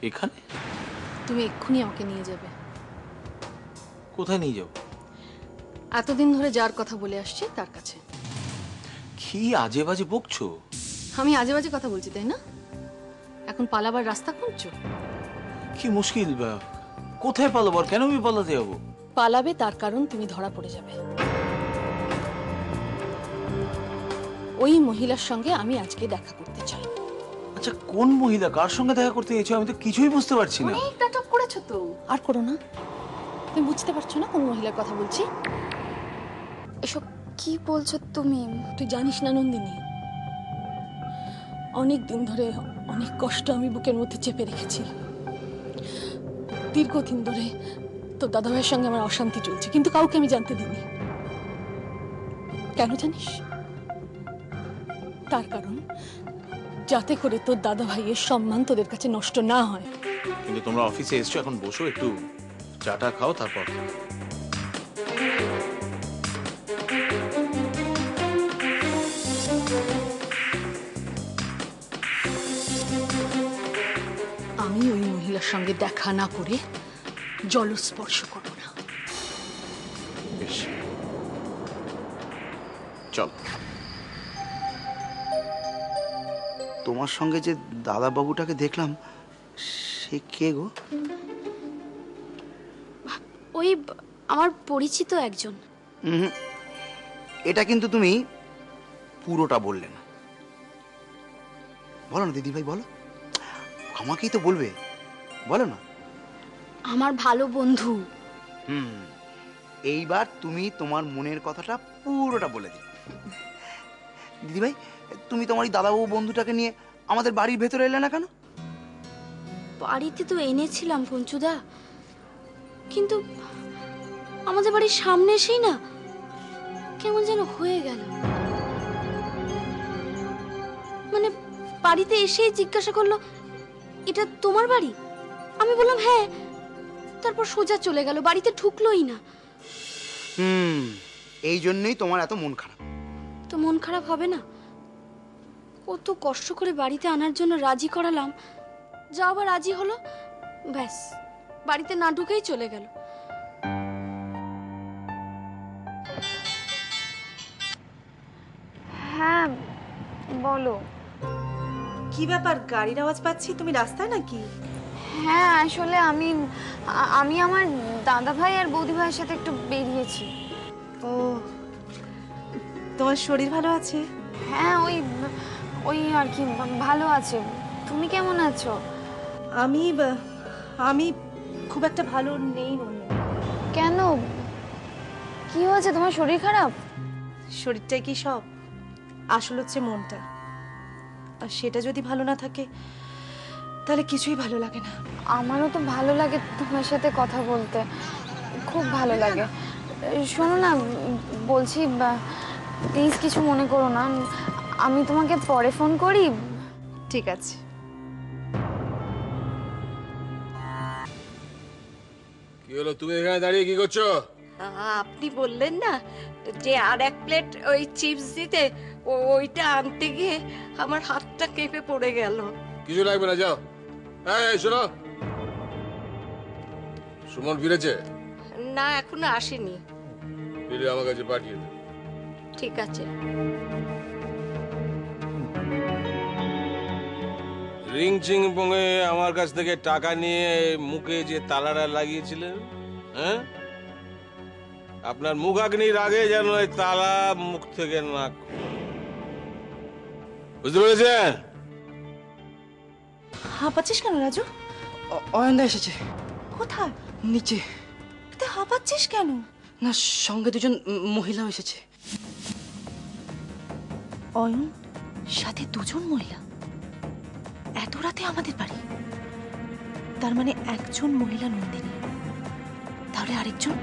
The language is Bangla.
এখানে? তুমি এক্ষুনি আমাকে নিয়ে যাবে। কোথায় নিয়ে যাও? এতদিন ধরে যার কথা বলে আসছি তার কাছে। কি আজে বাজে বকছো? আমি আজে বাজে কথা বলছি তাই না? এখন পালাবার রাস্তা খুঁজছো? কি মুশকিল, কোথায় পালাবো? আর কেন আমি পালাতে যাবো? পালাবে তার কারণ তুমি ধরা পড়ে যাবে। ওই মহিলার সঙ্গে আমি আজকে দেখা করতে চাই। আচ্ছা, কোন মহিলা? কার সঙ্গে দেখা করতে গেছো? আমি তো কিছুই বুঝতে পারছি না। অনেক নাটক করেছো তো, আর করো না। তুমি বুঝতে পারছো না কোন মহিলার কথা বলছি? এসব কি বলছো তুমি? তুই জানিস না নন্দিনী, অনেক দিন ধরে অনেক কষ্ট আমি বুকের মধ্যে চেপে রেখেছি। দীর্ঘদিন ধরে তোর দাদাভাইয়ের সঙ্গে আমার অশান্তি চলছে, কিন্তু কাউকে আমি জানতে দিইনি। কেন জানিস? তার কারণ যাতে করে তোর দাদাভাইয়ের সম্মান তোদের কাছে নষ্ট না হয়। কিন্তু তোমরা অফিসে এসছো, এখন বসো, একটু চাটা খাও, তারপর। আমি ওই মহিলার সঙ্গে দেখা না করে জলস্পর্শ করব না। বেশ, চল। তোমার সঙ্গে যে দাদা বাবুটাকে দেখলাম, সে কে গো? ওই আমার পরিচিত একজন। এটা কিন্তু তুমি পুরোটা বললে না। বলো না দিদি ভাই, বলো। আমাকেই তো বলবে, বলো না। আমার ভালো বন্ধু। এইবার তুমি তোমার মনের কথাটা পুরোটা বলে দিও। দিদি ভাই, তুমি তোমার এই দাদাবাবু বন্ধুটাকে নিয়ে আমাদের বাড়ির ভেতরে এলে না কেন? বাড়িতে তো এনেছিলাম পঞ্চুদা, কিন্তু আমাদের বাড়ির সামনে এসেই না কেমন যেন হয়ে গেল। মানে বাড়িতে এসেই জিজ্ঞাসা করলো, এটা তোমার বাড়ি? আমি বললাম হ্যাঁ। তারপর সোজা চলে গেল, বাড়িতে ঢুকলোই না। এই জন্যই তোমার এত মন খারাপ। তো মন খারাপ হবে না? কত কষ্ট করে বাড়িতে আনার জন্য রাজি করালাম, যা আবার রাজি হলো, ব্যাস বাড়িতে না ঢুকেই চলে গেল। হ্যাঁ বলো। কি ব্যাপার, গাড়ির আওয়াজ পাচ্ছি, তুমি রাস্তায় নাকি? হ্যাঁ আসলে আমি আমার দাদা ভাই আর বৌদি ভাইয়ের সাথে একটু বেরিয়েছি। ও, তোমার শরীর ভালো আছে? হ্যাঁ ওই ওই আর কি, ভালো আছে। তুমি কেমন আছো? আমি খুব একটা ভালো নেই নন্দিনী। কেন, কি হয়েছে? তোমার শরীর খারাপ? শরীরটাই কি সব? আসল হচ্ছে মনটা, আর সেটা যদি ভালো না থাকে তাহলে কিছুই ভালো লাগে না। আমারও তো ভালো লাগে তোমার সাথে কথা বলতে, খুব ভালো লাগে। শোনো না, বলছি প্লিজ কিছু মনে করো না, আমি তোমাকে পরে ফোন করি। ঠিক আছে। কি হলো, তুমি এখানে দাঁড়িয়ে কি করছো? আপনি বললেন না যে আর এক প্লেট ওই চিপস দিতে, ওইটা আনতে গিয়ে আমার হাতটা কেঁপে পড়ে গেল। কিছু লাগবে না, যাও। এই শোনো, সুমন ফিরেছে? না, এখনো আসেনি। ফিরে আমার কাছে পাঠিয়ে দে। ঠিক আছে। রিং চিং পঙে আমার কাছ থেকে টাকা নিয়ে মুখে যে তালাটা লাগিয়েছিলেন, হ্যাঁ, আপনার মুখাগ্নির আগে যেন ওই তালা মুখ থেকে না, বুঝতে পেরেছেন? হাঁপাচ্ছিস কেন রাজু? অয়নদা এসেছে। কোথায়? নিচে। তুই হাঁপাচ্ছিস কেন? না, সঙ্গে দুজন মহিলাও এসেছে। অয়ন সাথে দুজন মহিলা এত রাতে আমাদের বাড়ি? তার মানে একজন মহিলা নন্দিনী, তাহলে আরেকজন?